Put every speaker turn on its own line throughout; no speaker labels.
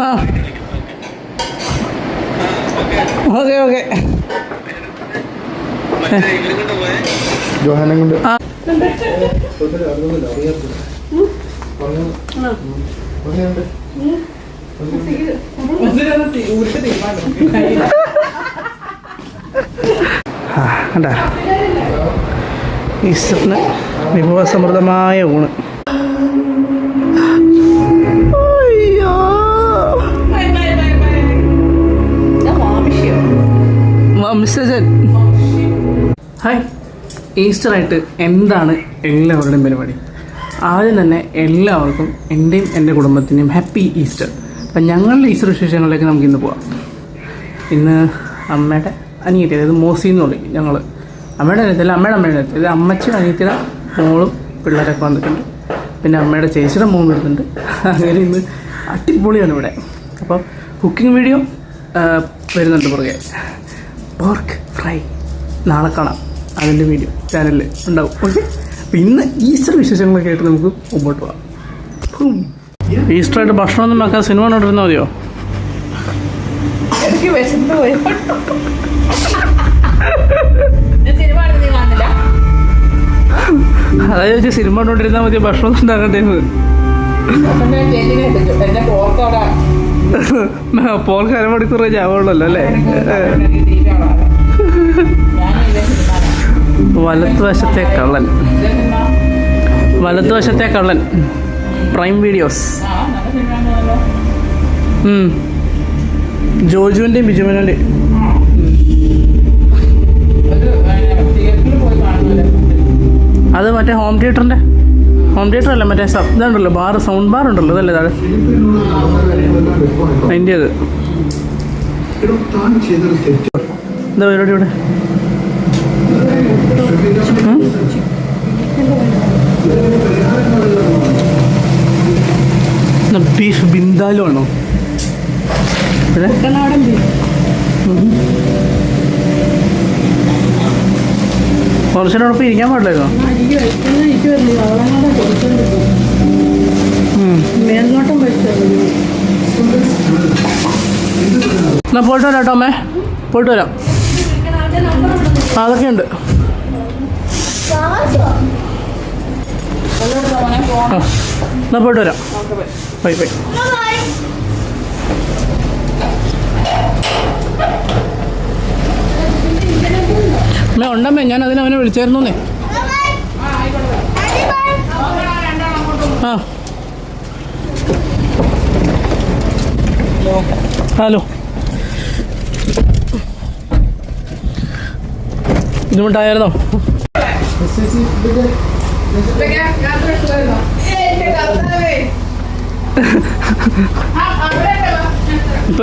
ആ okay okay.
ജോഹാനം കൊണ്ട്
കണ്ടാ ഈസ്റ്ററിന് വിഭവസമൃദ്ധമായ ഊണ്. ഹായ്, ഈസ്റ്ററായിട്ട് എന്താണ് എല്ലാവരുടെയും പരിപാടി? ആദ്യം തന്നെ എല്ലാവർക്കും എൻ്റെയും എൻ്റെ കുടുംബത്തിൻ്റെയും ഹാപ്പി ഈസ്റ്റർ. അപ്പം ഞങ്ങളുടെ ഈസ്റ്റർ വിശേഷങ്ങളിലേക്ക് നമുക്ക് ഇന്ന് പോവാം. ഇന്ന് അമ്മയുടെ അനിയത്തി, അതായത് മോസി എന്ന് പറയും ഞങ്ങൾ. അമ്മയുടെ അനിയത്തില്ല, അമ്മയുടെ അനിയത്തി, ഇത് അമ്മച്ചിയുടെ അനിയത്തിയുടെ മോളും പിള്ളേരൊക്കെ വന്നിട്ടുണ്ട്. പിന്നെ അമ്മയുടെ ചേച്ചിയുടെ മോൻ വരുന്നുണ്ട്. അങ്ങനെ ഇന്ന് അടിപൊളിയാണ് ഇവിടെ. അപ്പോൾ കുക്കിംഗ് വീഡിയോ വരുന്നുണ്ട് പുറകെ. പോർക്ക് ഫ്രൈ നാളെ കാണാം, അതിൻ്റെ വീഡിയോ ചാനലിൽ ഉണ്ടാവും. ഓക്കെ, അപ്പോൾ ഇന്ന് ഈസ്റ്റർ വിശേഷങ്ങളൊക്കെ ആയിട്ട് നമുക്ക് മുമ്പോട്ട് പോകാം. ഈസ്റ്ററായിട്ട് ഭക്ഷണമൊന്നും വെക്കാൻ സിനിമ കണ്ടോണ്ടിരുന്നാൽ മതിയോ? അതായത് സിനിമ കണ്ടോണ്ടിരുന്നാൽ മതി, ഭക്ഷണം ഒന്നും ഉണ്ടാക്കണ്ടേന്ന്. പോർക്ക് അരമണിക്കൂർ ചാവുള്ളല്ലോ അല്ലേ? വലത്തുവശത്തെ കള്ളൻ പ്രൈം വീഡിയോസ്. ജോജുവിൻ്റെയും ബിജുവിൻ്റെയും. അത് മറ്റേ ഹോം തിയേറ്റർ അല്ല, മറ്റേ ഇതുണ്ടല്ലോ, സൗണ്ട് ബാർ ഉണ്ടല്ലോ, അതല്ലേ താഴെ അതിൻ്റെ. അത് എന്താ പരിപാടി ഇവിടെ? ബീഫ് ബിന്ദാലു ആണോ? കുറച്ചിനോടൊപ്പം ഇരിക്കാൻ പാടില്ലായിരുന്നോ? എന്നാ പോയിട്ട് വരാം കേട്ടോ അമ്മേ, പോയിട്ട് വരാം. അതൊക്കെ ഉണ്ട്. എന്നാ പോയിട്ട് വരാം. Bye bye. അമ്മേ ഉണ്ടമ്മേ, ഞാൻ അവനെ വിളിച്ചായിരുന്നേ. ആ ഹലോ, ബുദ്ധിമുട്ടായിരുന്നോ?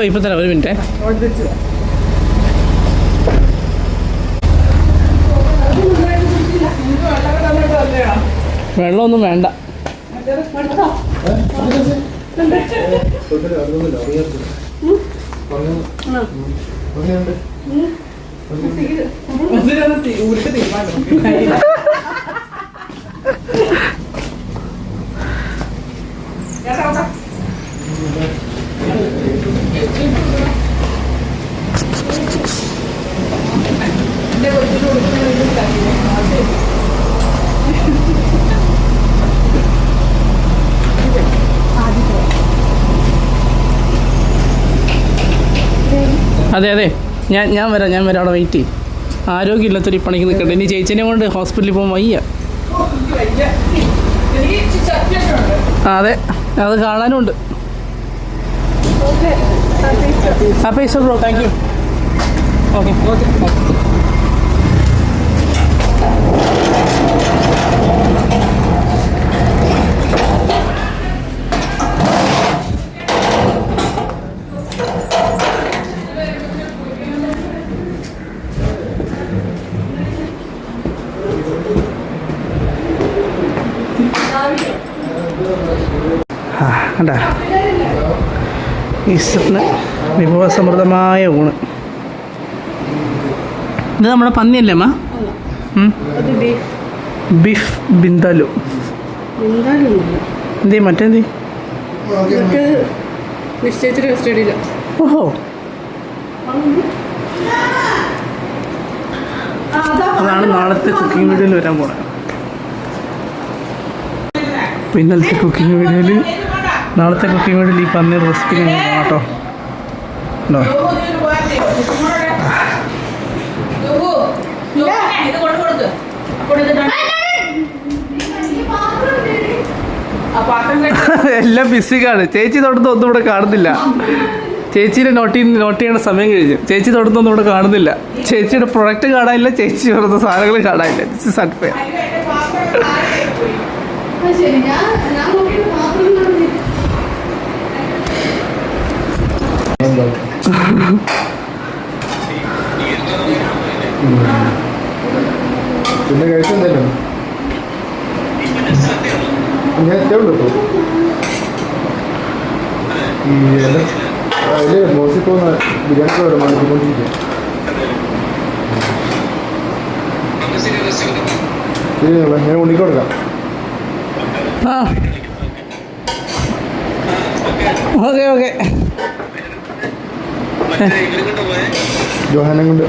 ഇപ്പൊ തരാം, ഒരു മിനിറ്റ്. വെള്ളമൊന്നും വേണ്ട. അതെ അതെ, ഞാൻ വരാം അവിടെ വെയിറ്റ് ചെയ്യും. ആരോഗ്യമില്ലാത്തൊരു പണിക്ക് നിൽക്കട്ടെ. ഇനി ചേച്ചിനെ കൊണ്ട് ഹോസ്പിറ്റലിൽ പോകാൻ വയ്യ. അതെ, അത് കാണാനും ഉണ്ട്. Happy Easter bro, thank you. Okay. കണ്ടാ ഈസ്റ്ററിന് വിഭവസമൃദ്ധമായ ഊണ്. ഇത് നമ്മുടെ പന്നിയല്ലേ അമ്മ? ബീഫ് ബിന്ദാലു. എന്തേ മറ്റേന്തേ?
നിശ്ചയിച്ചിട്ട് കസ്റ്റഡിയില്ല.
ഓഹോ, അതാണ് നാളത്തെ കുക്കിംഗ് വീഡിയോയിൽ വരാൻ പോണത്. ഇന്നലത്തെ കുക്കിംഗ് വീഡിയോയിൽ, നാളത്തെ കുക്കിംഗ് വീഡിയോയിൽ ഈ പന്നീർ റെസിപ്പി കേട്ടോ. എല്ലാം ബിസിക്കാണ്. ചേച്ചി തൊടുത്ത് ഒന്നും ഇവിടെ കാണുന്നില്ല. ചേച്ചിയുടെ നോട്ട് ചെയ്യേണ്ട സമയം കഴിഞ്ഞു. ചേച്ചി തൊടുത്തൊന്നും ഇവിടെ കാണുന്നില്ല. ചേച്ചിയുടെ പ്രൊഡക്റ്റ് കാണാനില്ല, ചേച്ചി കൊടുത്ത സാധനങ്ങൾ കാണാനില്ല. This is unfair.
പിന്നെ കഴിച്ചെന്തല്ലോ ഞാൻ എത്തിയുള്ളൂ ഇപ്പോൾ. ഈ അതിൽ മോശിപ്പോൾ ബിരിയാണി മണിക്കൊണ്ടിരിക്കുക. ശരി, ഞാൻ ഉണ്ണിക്ക് കൊടുക്കാം.
Okay okay.
ജോഹാനം കൊണ്ട്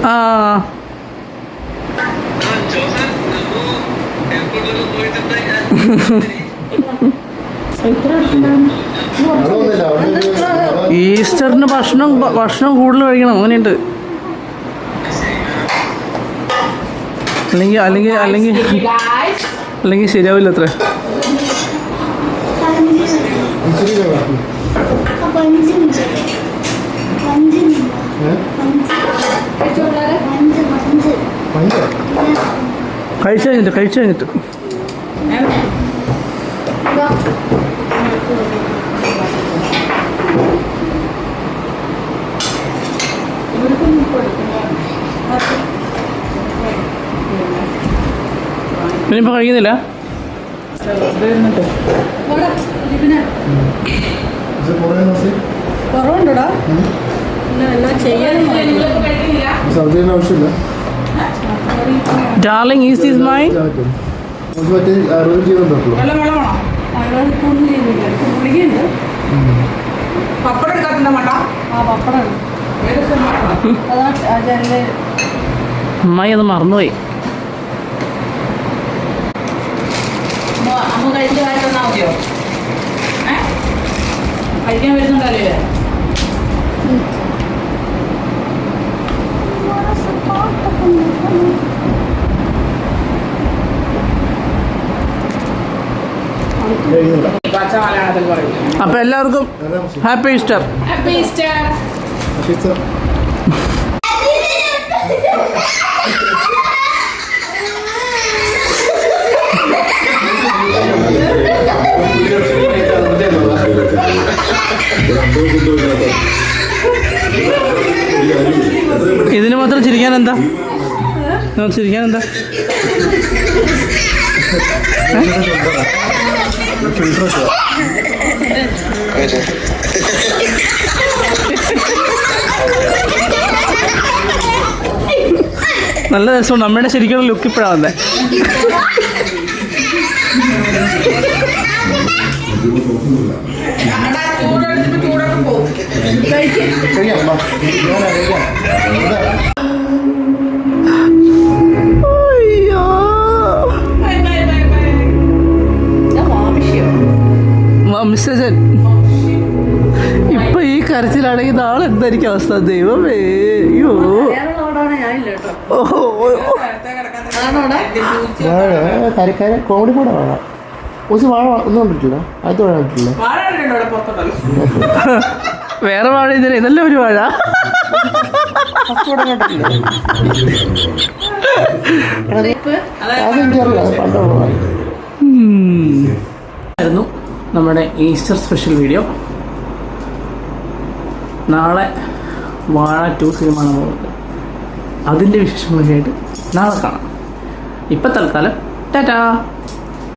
ഈസ്റ്ററിന് ഭക്ഷണം കൂടുതൽ കഴിക്കണം. അങ്ങനെയുണ്ട്. അല്ലെങ്കിൽ ശരിയാവില്ല അത്ര. കഴിച്ചു കഴിഞ്ഞിട്ട് ഇനിയിപ്പോൾ കഴിക്കുന്നില്ല.
കുറവുണ്ടോടാ? എല്ലാം ചെയ്യാനും
സൗദിയിൽ ആവശ്യമില്ല.
Darling, is this mine?
പപ്പടം എടുക്കാറുണ്ടോ മട്ട? ആ പപ്പടം.
അമ്മായി അത് മറന്നുപോയി.
അമ്മ കഴിച്ച കാര്യം തന്നാ മതിയോ? കഴിക്കാൻ വരുന്നുണ്ടല്ലേ?
അപ്പൊ എല്ലാവർക്കും ഹാപ്പി ഈസ്റ്റർ.
Happy Easter.
ഇതിന് മാത്രം ചിരിക്കാൻ എന്താ? ചിരിക്കാൻ എന്താ? നല്ല രസമുണ്ട്. നമ്മുടെ ശരിക്കുള്ള ലുക്ക് ഇപ്പോഴാണ്. വംശജൻ ഇപ്പൊ ഈ കരച്ചിലാണെങ്കിൽ നാളെ എന്തായിരിക്കും അവസ്ഥ? ദൈവമേ. അയ്യോ,
കോമഡി കൂടെ വേണം. കുറച്ച് വാഴ ഒന്നും കണ്ടിട്ടില്ല. അത് കണ്ടിട്ടില്ല.
വേറെ വാഴ ഇതിന് ഇതല്ല ഒരു വാഴ. ആയിരുന്നു നമ്മുടെ ഈസ്റ്റർ സ്പെഷ്യൽ വീഡിയോ. നാളെ വാഴ 2 സിനിമ ആണ് പോകുന്നത്. അതിൻ്റെ വിശേഷങ്ങളൊക്കെ ആയിട്ട് നാളെ കാണാം. ഇപ്പം തൽക്കാലം ടാറ്റാ.